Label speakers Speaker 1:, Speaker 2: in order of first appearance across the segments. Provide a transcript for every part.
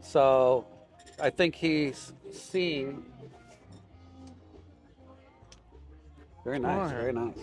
Speaker 1: So I think he's seen. Very nice, very nice.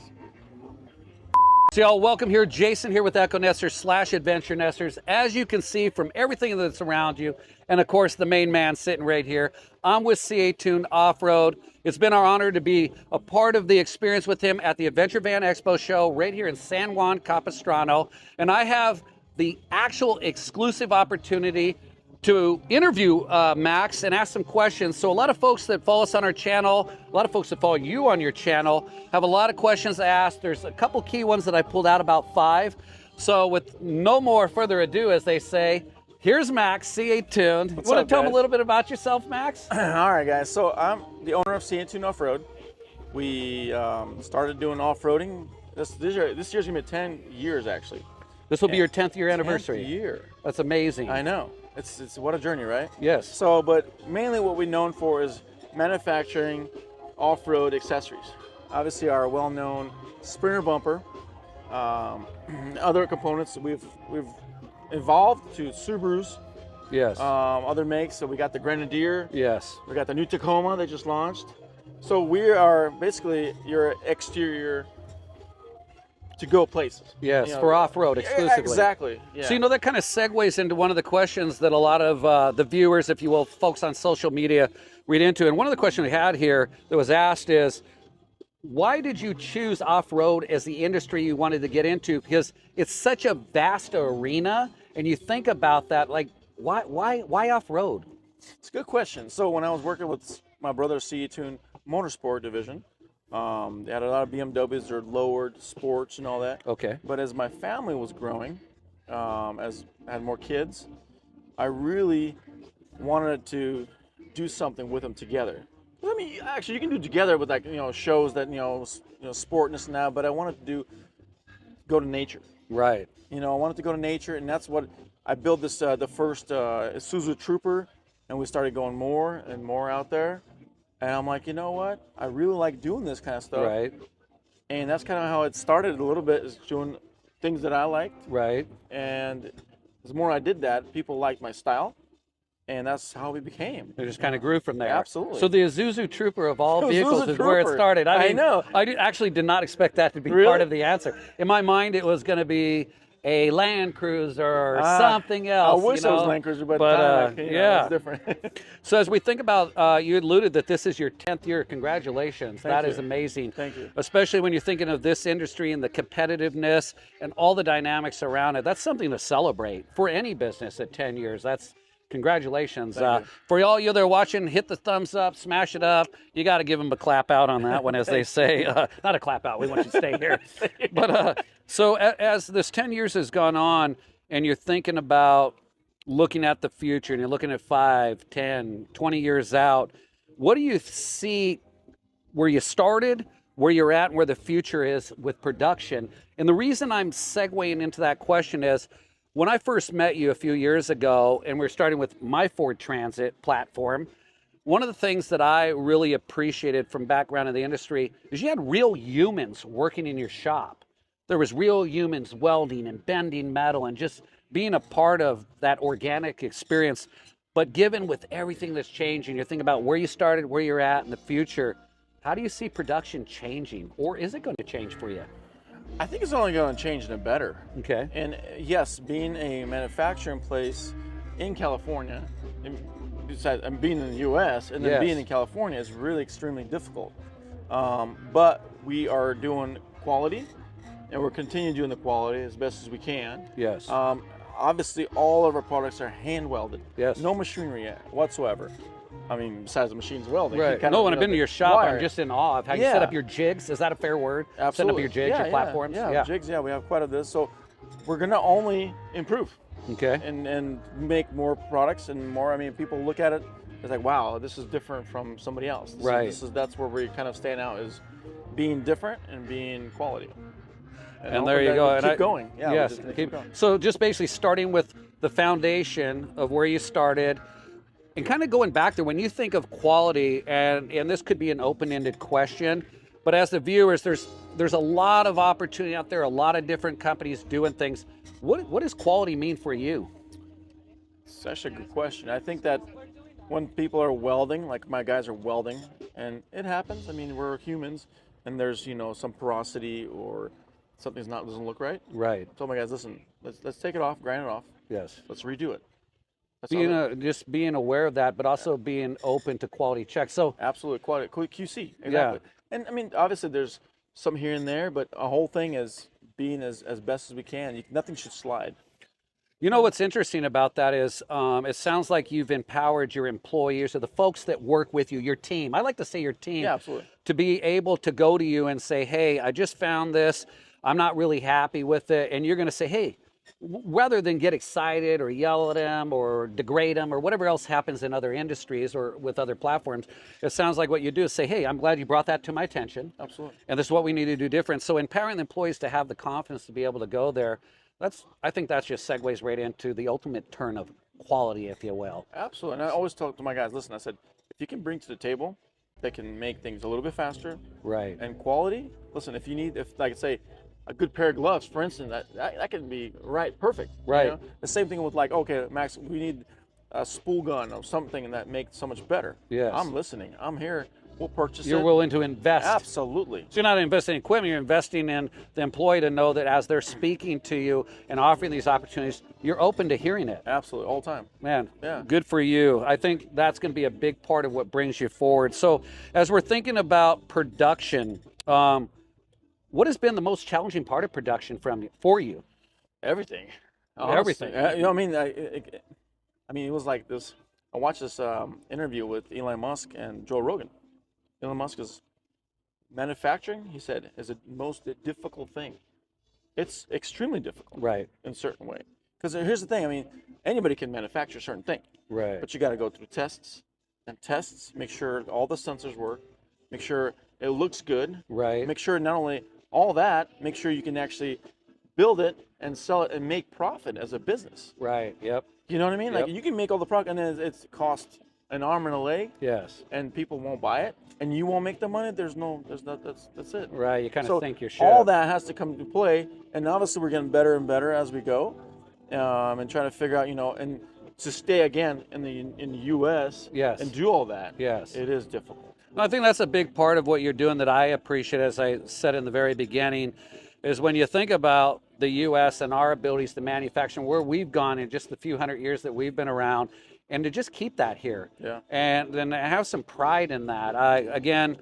Speaker 1: So y'all, welcome here. Jason here with Echo Nesters / Adventure Nesters. As you can see from everything that's around you, and of course the main man sitting right here, I'm with CAtuned Off-road. It's been our honor to be a part of the experience with him at the Adventure Van Expo show right here in San Juan Capistrano. And I have the actual exclusive opportunity to interview Max and ask some questions. So a lot of folks that follow us on our channel, a lot of folks that follow you on your channel, have a lot of questions to ask. There's a couple key ones that I pulled out, about 5. So with no more further ado, as they say, here's Max, CAtuned. You want to tell them a little bit about yourself, Max?
Speaker 2: All right, guys. So I'm the owner of CAtuned Off-road. We started doing off-roading. This year's gonna be 10 years, actually.
Speaker 1: This will be your 10th year anniversary.
Speaker 2: 10th year.
Speaker 1: That's amazing.
Speaker 2: I know. It's what a journey, right?
Speaker 1: Yes.
Speaker 2: So, but mainly what we're known for is manufacturing off-road accessories. Obviously, our well-known Sprinter bumper, other components we've evolved to Subarus.
Speaker 1: Yes.
Speaker 2: Other makes. So we got the Grenadier.
Speaker 1: Yes.
Speaker 2: We got the new Tacoma they just launched. So we are basically your exterior to go places.
Speaker 1: Yes, for off-road exclusively.
Speaker 2: Exactly. Yeah.
Speaker 1: So, that kind of segues into one of the questions that a lot of the viewers, if you will, folks on social media read into. And one of the questions we had here that was asked is, why did you choose off-road as the industry you wanted to get into? Because it's such a vast arena, and you think about that, like, why off-road?
Speaker 2: It's a good question. So when I was working with my brother's CAtuned Motorsport division, they had a lot of BMWs, they're lowered sports and all that.
Speaker 1: Okay.
Speaker 2: But as my family was growing, as I had more kids, I really wanted to do something with them together. I mean, actually, you can do together with shows that sport and this and that. But I wanted to go to nature.
Speaker 1: Right.
Speaker 2: I wanted to go to nature, and that's what I built this the first Isuzu Trooper, and we started going more and more out there. And I'm like, you know what? I really like doing this kind of stuff.
Speaker 1: Right.
Speaker 2: And that's kind of how it started a little bit, is doing things that I liked.
Speaker 1: Right.
Speaker 2: And the more I did that, people liked my style. And that's how we became.
Speaker 1: It just kind of grew from there.
Speaker 2: Absolutely.
Speaker 1: So the Isuzu Trooper of all vehicles is where it started. I know. I actually did not expect that to be part of the answer. In my mind, it was going to be a Land Cruiser or something else.
Speaker 2: I wish it was Land Cruiser, but
Speaker 1: yeah,
Speaker 2: it's different.
Speaker 1: So as we think about, you alluded that this is your 10th year. Congratulations. That is amazing.
Speaker 2: Thank you.
Speaker 1: Especially when you're thinking of this industry and the competitiveness and all the dynamics around it. That's something to celebrate for any business at 10 years. That's congratulations. For all you that are watching, hit the thumbs up, smash it up. You got to give them a clap out on that one, as they say. Not a clap out. We want you to stay here. But so as this 10 years has gone on and you're thinking about looking at the future and you're looking at 5, 10, 20 years out, what do you see where you started, where you're at, and where the future is with production? And the reason I'm segueing into that question is, when I first met you a few years ago and we were starting with my Ford Transit platform, one of the things that I really appreciated from background in the industry is you had real humans working in your shop. There was real humans welding and bending metal and just being a part of that organic experience. But given with everything that's changing, you're thinking about where you started, where you're at in the future, how do you see production changing? Or is it going to change for you?
Speaker 2: I think it's only going to change in a better.
Speaker 1: Okay.
Speaker 2: And yes, being a manufacturing place in California, and being in the U.S. and then being in California is really extremely difficult. But we are doing quality, and we're continuing doing the quality as best as we can.
Speaker 1: Yes.
Speaker 2: Obviously, all of our products are hand welded.
Speaker 1: Yes.
Speaker 2: No machinery whatsoever. I mean, besides the machine's welding.
Speaker 1: Right. No, when I've been to your shop, I'm just in awe of how you set up your jigs. Is that a fair word?
Speaker 2: Absolutely.
Speaker 1: Setting up your jigs, your platforms?
Speaker 2: Yeah, jigs, we have quite a bit. So we're going to only improve.
Speaker 1: Okay.
Speaker 2: And make more products and more. I mean, people look at it, it's like, wow, this is different from somebody else. That's where we kind of stand out, is being different and being quality.
Speaker 1: And there you go.
Speaker 2: Keep going. Yeah.
Speaker 1: Yes.
Speaker 2: Keep going.
Speaker 1: So just basically starting with the foundation of where you started, and kind of going back there, when you think of quality, and this could be an open-ended question, but as the viewers, there's a lot of opportunity out there, a lot of different companies doing things. What does quality mean for you?
Speaker 2: It's actually a good question. I think that when people are welding, like my guys are welding, and it happens. I mean, we're humans, and there's some porosity or something's not doesn't look right.
Speaker 1: Right.
Speaker 2: I told my guys, listen, let's take it off, grind it off.
Speaker 1: Yes.
Speaker 2: Let's redo it. That's all
Speaker 1: Being
Speaker 2: that.
Speaker 1: just being aware of that, but also being open to quality checks. So
Speaker 2: Absolutely, quality QC, exactly.
Speaker 1: Yeah.
Speaker 2: And I mean, obviously, there's some here and there, but a whole thing is being as best as we can. Nothing should slide.
Speaker 1: you know what's interesting about that is it sounds like you've empowered your employees or the folks that work with you, your team. I like to say your team.
Speaker 2: Yeah, absolutely.
Speaker 1: To be able to go to you and say, hey, I just found this. I'm not really happy with it. And you're going to say, hey, rather than get excited or yell at them or degrade them or whatever else happens in other industries or with other platforms, it sounds like what you do is say, hey, I'm glad you brought that to my attention.
Speaker 2: Absolutely.
Speaker 1: And this is what we need to do different. So empowering the employees to have the confidence to be able to go there, I think that's just segues right into the ultimate turn of quality, if you will.
Speaker 2: Absolutely. And I always talk to my guys, listen, I said, if you can bring to the table that can make things a little bit faster
Speaker 1: Right.
Speaker 2: and quality, listen, if like I say, a good pair of gloves, for instance, that can be perfect.
Speaker 1: Right.
Speaker 2: The same thing with like, okay, Max, we need a spool gun or something that makes so much better.
Speaker 1: Yes.
Speaker 2: I'm listening. I'm here. We'll purchase it.
Speaker 1: You're willing to invest.
Speaker 2: Absolutely.
Speaker 1: So you're not investing in equipment, you're investing in the employee to know that as they're speaking to you and offering these opportunities, you're open to hearing it.
Speaker 2: Absolutely, all the time.
Speaker 1: Man,
Speaker 2: Yeah.
Speaker 1: Good for you. I think that's going to be a big part of what brings you forward. So as we're thinking about production, what has been the most challenging part of production for you?
Speaker 2: Everything.
Speaker 1: Everything.
Speaker 2: Honestly. I mean, it was like this. I watched this interview with Elon Musk and Joe Rogan. Elon Musk is manufacturing, he said, is the most difficult thing. It's extremely difficult.
Speaker 1: Right.
Speaker 2: In certain way. Because here's the thing, I mean, anybody can manufacture a certain thing.
Speaker 1: Right.
Speaker 2: But you got to go through tests and tests, make sure all the sensors work, make sure it looks good.
Speaker 1: Right.
Speaker 2: Make sure not only all that, make sure you can actually build it and sell it and make profit as a business.
Speaker 1: Right. Yep.
Speaker 2: You know what I mean?
Speaker 1: Yep.
Speaker 2: Like you can make all the product and then it's cost an arm and a leg.
Speaker 1: Yes.
Speaker 2: And people won't buy it, and you won't make the money. That's it.
Speaker 1: Right. You kind of
Speaker 2: So
Speaker 1: think you're shit.
Speaker 2: all that has to come to play, and obviously we're getting better and better as we go, and trying to figure out, and to stay again in the U.S.
Speaker 1: Yes.
Speaker 2: and do all that.
Speaker 1: Yes.
Speaker 2: It is difficult.
Speaker 1: I think that's a big part of what you're doing that I appreciate, as I said in the very beginning, is when you think about the U.S. and our abilities to manufacture, where we've gone in just the few hundred years that we've been around, and to just keep that here.
Speaker 2: Yeah.
Speaker 1: And then I have some pride in that. Again,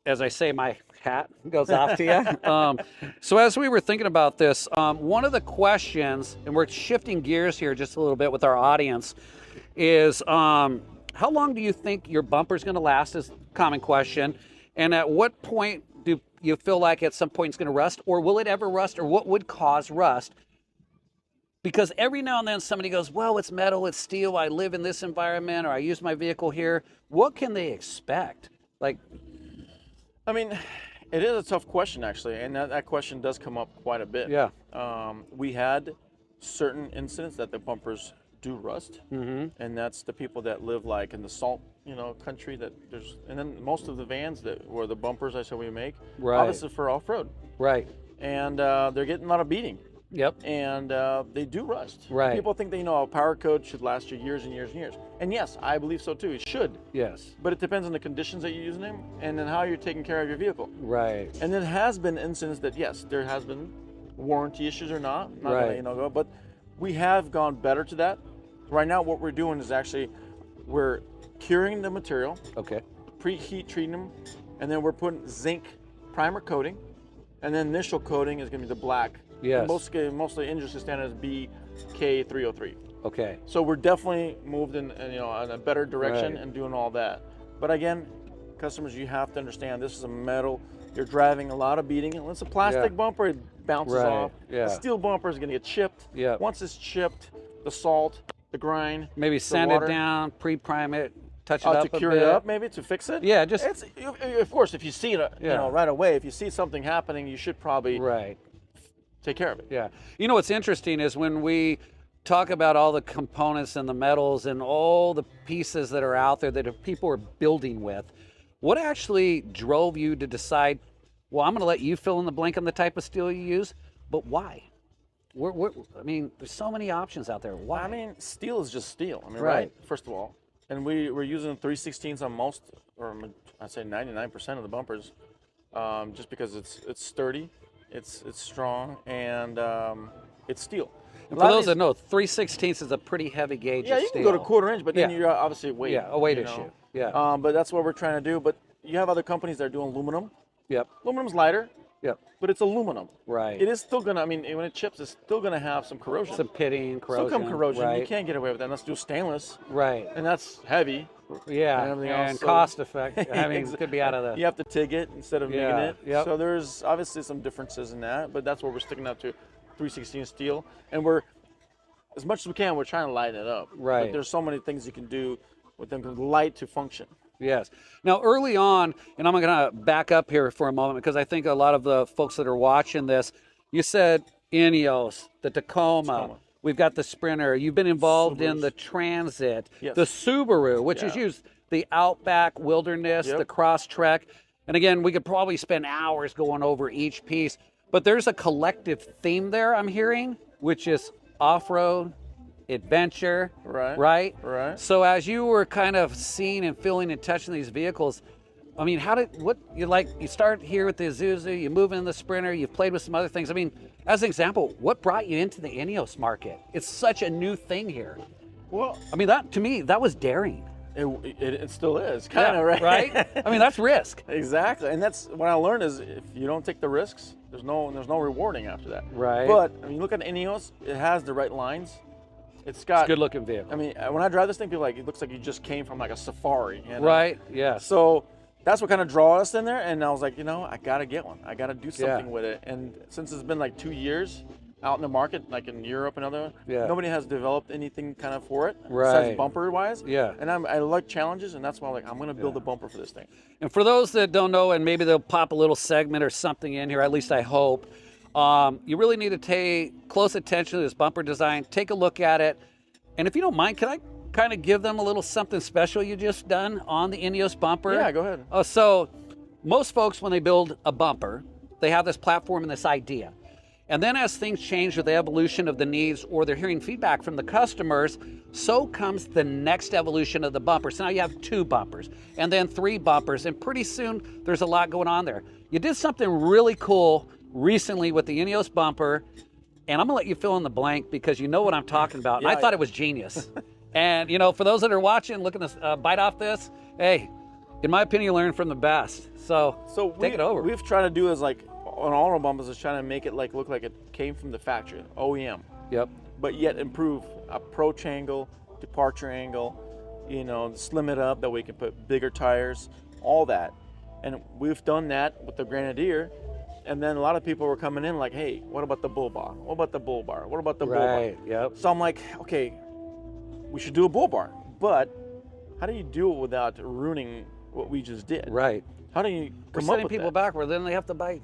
Speaker 1: as I say, my hat goes off to you. So as we were thinking about this, one of the questions, and we're shifting gears here just a little bit with our audience, is how long do you think your bumper's going to last is a common question. And at what point do you feel like at some point it's going to rust, or will it ever rust, or what would cause rust? Because every now and then somebody goes, well, it's metal, it's steel, I live in this environment, or I use my vehicle here. What can they expect? Like,
Speaker 2: I mean, it is a tough question, actually, and that question does come up quite a bit.
Speaker 1: Yeah.
Speaker 2: We had certain incidents that the bumpers do rust, and that's the people that live like in the salt, country and then most of the vans that were the bumpers I said we make,
Speaker 1: Right.
Speaker 2: obviously for off-road,
Speaker 1: right.
Speaker 2: and they're getting a lot of beating.
Speaker 1: Yep.
Speaker 2: And they do rust.
Speaker 1: Right.
Speaker 2: People think that a power coat should last you years and years and years. And yes, I believe so too. It should.
Speaker 1: Yes.
Speaker 2: But it depends on the conditions that you're using them and then how you're taking care of your vehicle.
Speaker 1: Right.
Speaker 2: And there has been incidents that yes, there has been warranty issues or not. Not
Speaker 1: Right.
Speaker 2: gonna go, but we have gone better to that. Right now, what we're doing is actually we're curing the material,
Speaker 1: Okay.
Speaker 2: preheat treating them, and then we're putting zinc primer coating, and then initial coating is gonna be the black.
Speaker 1: Yes.
Speaker 2: Mostly industry standard is BK303.
Speaker 1: Okay.
Speaker 2: So we're definitely moved in a better direction
Speaker 1: Right.
Speaker 2: and doing all that. But again, customers, you have to understand this is a metal. You're driving a lot of beating. And it's a plastic
Speaker 1: Yeah.
Speaker 2: bumper, it bounces
Speaker 1: Right.
Speaker 2: off.
Speaker 1: Yeah.
Speaker 2: A steel bumper is going to get chipped.
Speaker 1: Yeah.
Speaker 2: Once it's chipped, the salt, the grind,
Speaker 1: Maybe
Speaker 2: the
Speaker 1: sand
Speaker 2: water,
Speaker 1: it down, pre-prime it, touch it up
Speaker 2: to
Speaker 1: a
Speaker 2: cure
Speaker 1: bit.
Speaker 2: it up, maybe to fix it.
Speaker 1: Yeah, just
Speaker 2: It's of course if you see it,
Speaker 1: Yeah.
Speaker 2: right away. If you see something happening, you should probably
Speaker 1: right.
Speaker 2: take care of it.
Speaker 1: Yeah. What's interesting is when we talk about all the components and the metals and all the pieces that are out there that people are building with, what actually drove you to decide, well, I'm going to let you fill in the blank on the type of steel you use, but why? I mean, there's so many options out there. Why?
Speaker 2: I mean, steel is just steel. I mean,
Speaker 1: Right.
Speaker 2: right? First of all, and we're using 3/16 on most, or I'd say 99% of the bumpers, just because it's sturdy, it's strong, and it's steel.
Speaker 1: And for those that know, 3/16 is a pretty heavy gauge
Speaker 2: yeah,
Speaker 1: of
Speaker 2: you
Speaker 1: steel.
Speaker 2: can go to 1/4 inch, but then
Speaker 1: Yeah.
Speaker 2: you're obviously weight.
Speaker 1: Yeah, a weight
Speaker 2: you
Speaker 1: issue.
Speaker 2: know?
Speaker 1: Yeah.
Speaker 2: But that's what we're trying to do. But you have other companies that are doing aluminum.
Speaker 1: Yep.
Speaker 2: Aluminum's lighter,
Speaker 1: Yep.
Speaker 2: but it's aluminum.
Speaker 1: Right.
Speaker 2: It is still gonna. I mean, when it chips, it's still gonna have some corrosion.
Speaker 1: Some pitting, corrosion.
Speaker 2: Still come corrosion.
Speaker 1: Right.
Speaker 2: You can't get away with that. Let's do stainless,
Speaker 1: Right.
Speaker 2: and that's heavy.
Speaker 1: Yeah.
Speaker 2: and everything
Speaker 1: And
Speaker 2: else, so-
Speaker 1: cost effect. I mean, it could be out of the.
Speaker 2: You have to TIG it instead of
Speaker 1: Yeah,
Speaker 2: MIGing it.
Speaker 1: yep.
Speaker 2: So there's obviously some differences in that, but that's what we're sticking up to, 3/16 steel, and we're as much as we can. We're trying to lighten it up.
Speaker 1: Right.
Speaker 2: But there's so many things you can do with them from light to function.
Speaker 1: Yes. Now, early on, and I'm going to back up here for a moment because I think a lot of the folks that are watching this, you said Ineos, the Tacoma. We've got the Sprinter. You've been involved in the Transit,
Speaker 2: Yes.
Speaker 1: the Subaru, which is used the Outback, Wilderness,
Speaker 2: Yep.
Speaker 1: the Crosstrek. And again, we could probably spend hours going over each piece, but there's a collective theme there I'm hearing, which is off-road, adventure,
Speaker 2: Right.
Speaker 1: So as you were kind of seeing and feeling and touching these vehicles, I mean, you start here with the Isuzu, you move in the Sprinter, you've played with some other things. I mean, as an example, what brought you into the Ineos market? It's such a new thing here.
Speaker 2: Well,
Speaker 1: I mean, that to me, that was daring.
Speaker 2: it still is kind of right.
Speaker 1: Right? I mean, that's risk.
Speaker 2: Exactly, and that's what I learned is if you don't take the risks, there's no rewarding after that.
Speaker 1: Right.
Speaker 2: But I mean, look at Ineos; it has the right lines. It's got
Speaker 1: Good looking vehicle.
Speaker 2: I mean, when I drive this thing, people are like it looks like you just came from like a safari. You know?
Speaker 1: Right? Yes.
Speaker 2: So that's what kind of draw us in there, and I was like, I gotta get one. I gotta do something with it. And since it's been like 2 years out in the market, like in Europe and other, nobody has developed anything kind of for it, besides bumper wise.
Speaker 1: Yeah.
Speaker 2: And I like challenges, and that's why I'm gonna build a bumper for this thing.
Speaker 1: And for those that don't know, and maybe they'll pop a little segment or something in here, at least I hope, you really need to pay close attention to this bumper design. Take a look at it. And if you don't mind, can I kind of give them a little something special you just done on the Ineos bumper?
Speaker 2: Yeah, go ahead.
Speaker 1: Oh, so most folks, when they build a bumper, they have this platform and this idea. And then as things change with the evolution of the needs or they're hearing feedback from the customers, so comes the next evolution of the bumper. So now you have 2 bumpers and then 3 bumpers, and pretty soon there's a lot going on there. You did something really cool recently with the Ineos bumper, and I'm gonna let you fill in the blank because you know what I'm talking about. And I thought it was genius. And for those that are watching, looking to bite off this, hey, in my opinion, you learn from the best. So take it over.
Speaker 2: We've tried to do is like on all our bumpers is trying to make it look like it came from the factory, OEM.
Speaker 1: Yep.
Speaker 2: But yet improve approach angle, departure angle, slim it up that we can put bigger tires, all that. And we've done that with the Grenadier. And then a lot of people were coming in like, hey, what about the bull bar? What about the bull bar? What about the bull bar?
Speaker 1: Right, yep.
Speaker 2: So I'm like, okay, we should do a bull bar. But how do you do it without ruining what we just did?
Speaker 1: Right.
Speaker 2: How do you
Speaker 1: We're
Speaker 2: come up
Speaker 1: setting
Speaker 2: with
Speaker 1: people
Speaker 2: that?
Speaker 1: back where then they have to buy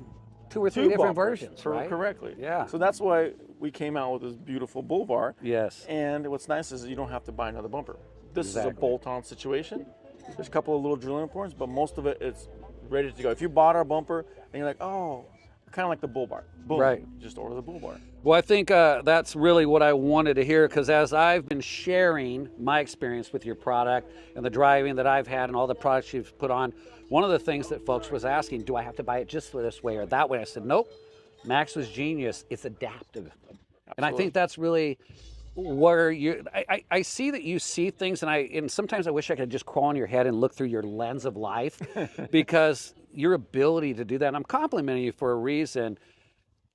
Speaker 1: 2 or 3 different
Speaker 2: bumpers
Speaker 1: versions, right?
Speaker 2: Correctly.
Speaker 1: Yeah.
Speaker 2: So that's why we came out with this beautiful bull bar.
Speaker 1: Yes.
Speaker 2: And what's nice is you don't have to buy another bumper. This is
Speaker 1: Exactly.
Speaker 2: a bolt-on situation. There's a couple of little drilling points, but most of it is ready to go. If you bought our bumper and you're like, oh, kind of like the bull bar, boom,
Speaker 1: Right.
Speaker 2: just order the bull bar.
Speaker 1: Well, I think that's really what I wanted to hear, because as I've been sharing my experience with your product and the driving that I've had and all the products you've put on, one of the things that folks was asking, do I have to buy it just this way or that way? I said, nope. Max was genius. It's adaptive. And I think that's really where I see that you see things, and sometimes I wish I could just crawl in your head and look through your lens of life, because your ability to do that, and I'm complimenting you for a reason,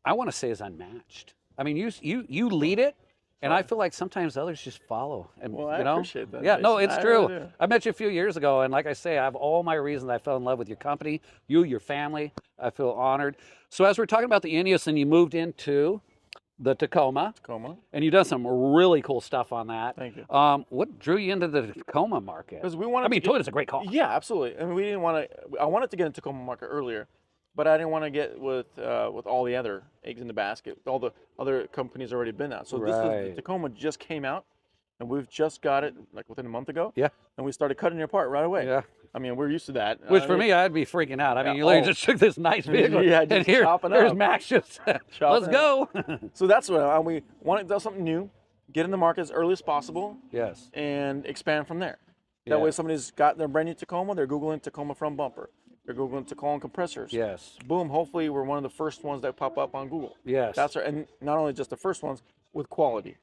Speaker 1: I want to say is unmatched. I mean, you lead it, and I feel like sometimes others just follow. And
Speaker 2: Well, I appreciate that,
Speaker 1: Yeah, no,
Speaker 2: Jason.
Speaker 1: it's
Speaker 2: I
Speaker 1: true.
Speaker 2: really do.
Speaker 1: I met you a few years ago, and like I say, I have all my reasons I fell in love with your company, your family. I feel honored. So as we're talking about the Ineos, and you moved into the Tacoma, and you've done some really cool stuff on that.
Speaker 2: Thank you.
Speaker 1: What drew you into the Tacoma market?
Speaker 2: Because we wanted.
Speaker 1: I mean, Toyota's a great call.
Speaker 2: Yeah, absolutely. I mean, we didn't want to. I wanted to get into Tacoma market earlier, but I didn't want to get with all the other eggs in the basket. All the other companies already been out. So the Tacoma just came out, and we've just got it like within a month ago.
Speaker 1: Yeah.
Speaker 2: And we started cutting it apart right away.
Speaker 1: Yeah.
Speaker 2: I mean, we're used to that.
Speaker 1: Which for me, I'd be freaking out. I mean, you
Speaker 2: oh.
Speaker 1: literally just took this nice vehicle
Speaker 2: Yeah,
Speaker 1: and
Speaker 2: just
Speaker 1: here,
Speaker 2: chopping
Speaker 1: here's
Speaker 2: up.
Speaker 1: Max just, let's
Speaker 2: Chopping
Speaker 1: go.
Speaker 2: So that's what we want to do, something new, get in the market as early as possible,
Speaker 1: Yes.
Speaker 2: and expand from there. That way,
Speaker 1: Yeah.
Speaker 2: somebody's got their brand new Tacoma, they're Googling Tacoma front bumper. They're Googling Tacoma compressors.
Speaker 1: Yes.
Speaker 2: Boom, hopefully we're one of the first ones that pop up on Google.
Speaker 1: Yes.
Speaker 2: That's our, and not only just the first ones, with quality.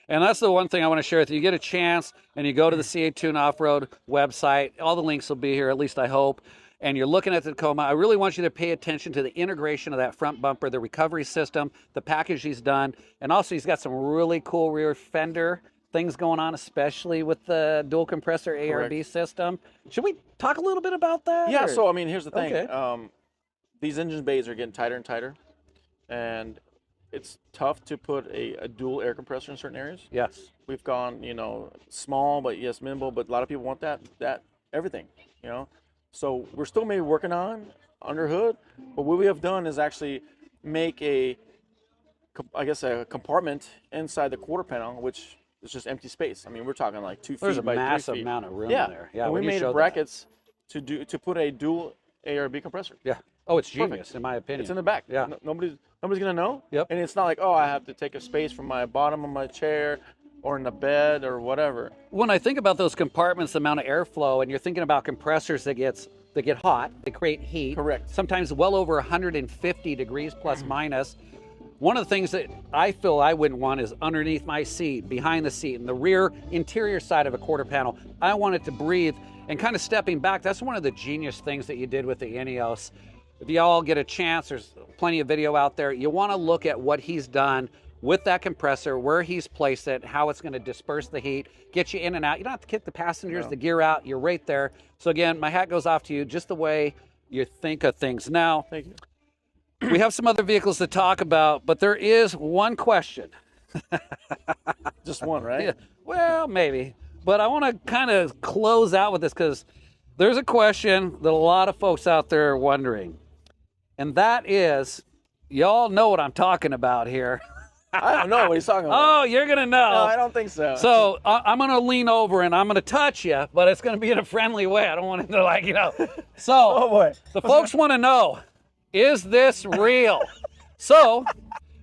Speaker 1: And that's the one thing I want to share with you. You get a chance and you go to the CAtuned Off-road website. All the links will be here, at least I hope. And you're looking at the Tacoma. I really want you to pay attention to the integration of that front bumper, the recovery system, the package he's done. And also he's got some really cool rear fender things going on, especially with the dual compressor ARB system. Should we talk a little bit about that?
Speaker 2: Yeah,
Speaker 1: or?
Speaker 2: so I mean, here's the thing.
Speaker 1: Okay.
Speaker 2: These engine bays are getting tighter and tighter. And it's tough to put a dual air compressor in certain areas.
Speaker 1: Yes.
Speaker 2: We've gone, small, but yes, minimal, but a lot of people want that everything, So we're still maybe working on under hood, but what we have done is actually make a compartment inside the quarter panel, which is just empty space. I mean, we're talking like 2 feet
Speaker 1: There's a
Speaker 2: by 3
Speaker 1: massive
Speaker 2: feet.
Speaker 1: amount of room
Speaker 2: Yeah.
Speaker 1: in there. Yeah,
Speaker 2: And we
Speaker 1: when you
Speaker 2: made
Speaker 1: showed
Speaker 2: brackets to put a dual ARB compressor.
Speaker 1: that. Yeah. Oh, it's
Speaker 2: Perfect.
Speaker 1: genius, in my opinion.
Speaker 2: It's in the back.
Speaker 1: Yeah.
Speaker 2: Nobody's gonna know.
Speaker 1: Yep.
Speaker 2: And it's not like, oh, I have to take a space from my bottom of my chair or in the bed or whatever.
Speaker 1: When I think about those compartments, the amount of airflow, and you're thinking about compressors that get hot, they create heat.
Speaker 2: Correct.
Speaker 1: Sometimes well over 150 degrees plus minus. One of the things that I feel I wouldn't want is underneath my seat, behind the seat, and the rear interior side of a quarter panel. I want it to breathe. And kind of stepping back, that's one of the genius things that you did with the Ineos. If y'all get a chance, there's plenty of video out there. You want to look at what he's done with that compressor, where he's placed it, how it's going to disperse the heat, get you in and out. You don't have to kick the passengers, the gear out. You're right there. So again, my hat goes off to you, just the way you think of things. Now,
Speaker 2: Thank you.
Speaker 1: we have some other vehicles to talk about, but there is one question.
Speaker 2: Just one, right?
Speaker 1: Yeah, well, maybe. But I want to kind of close out with this because there's a question that a lot of folks out there are wondering. And that is, y'all know what I'm talking about here.
Speaker 2: I don't know what he's talking about.
Speaker 1: Oh, you're going to know.
Speaker 2: No, I don't think so.
Speaker 1: So I'm going to lean over and I'm going to touch you, but it's going to be in a friendly way. I don't want it to So
Speaker 2: Oh, boy.
Speaker 1: the folks want to know, is this real? So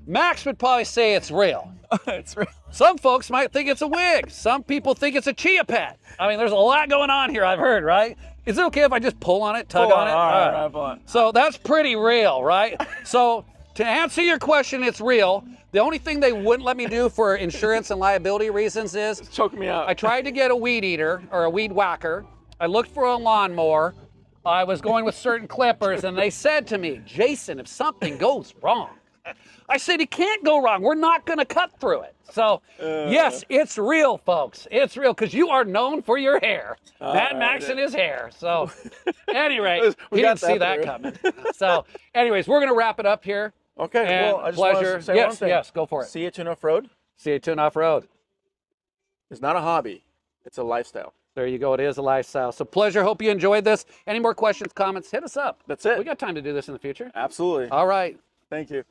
Speaker 1: Max would probably say it's real.
Speaker 2: It's real.
Speaker 1: Some folks might think it's a wig. Some people think it's a chia pet. I mean, there's a lot going on here, I've heard, right? Is it okay if I just pull on it, tug on it?
Speaker 2: All right, pull on.
Speaker 1: So that's pretty real, right? So to answer your question, it's real. The only thing they wouldn't let me do for insurance and liability reasons is
Speaker 2: Choke me out.
Speaker 1: I tried to get a weed eater or a weed whacker. I looked for a lawnmower. I was going with certain clippers, and they said to me, Jason, if something goes wrong. I said, it can't go wrong. We're not going to cut through it. So, yes, it's real, folks. It's real because you are known for your hair. Matt Max and his hair. So, anyway,
Speaker 2: We
Speaker 1: he
Speaker 2: got
Speaker 1: didn't see that
Speaker 2: through.
Speaker 1: coming. So, anyways, we're going to wrap it up here.
Speaker 2: Okay,
Speaker 1: And
Speaker 2: well, I just
Speaker 1: pleasure.
Speaker 2: want to say
Speaker 1: Yes,
Speaker 2: one thing.
Speaker 1: yes, go for it.
Speaker 2: CAtuned Off-road
Speaker 1: CAtuned Off-road.
Speaker 2: is not a hobby. It's a lifestyle.
Speaker 1: There you go. It is a lifestyle. So, pleasure. Hope you enjoyed this. Any more questions, comments, hit us up.
Speaker 2: That's it.
Speaker 1: We got time to do this in the future.
Speaker 2: Absolutely.
Speaker 1: All right.
Speaker 2: Thank you.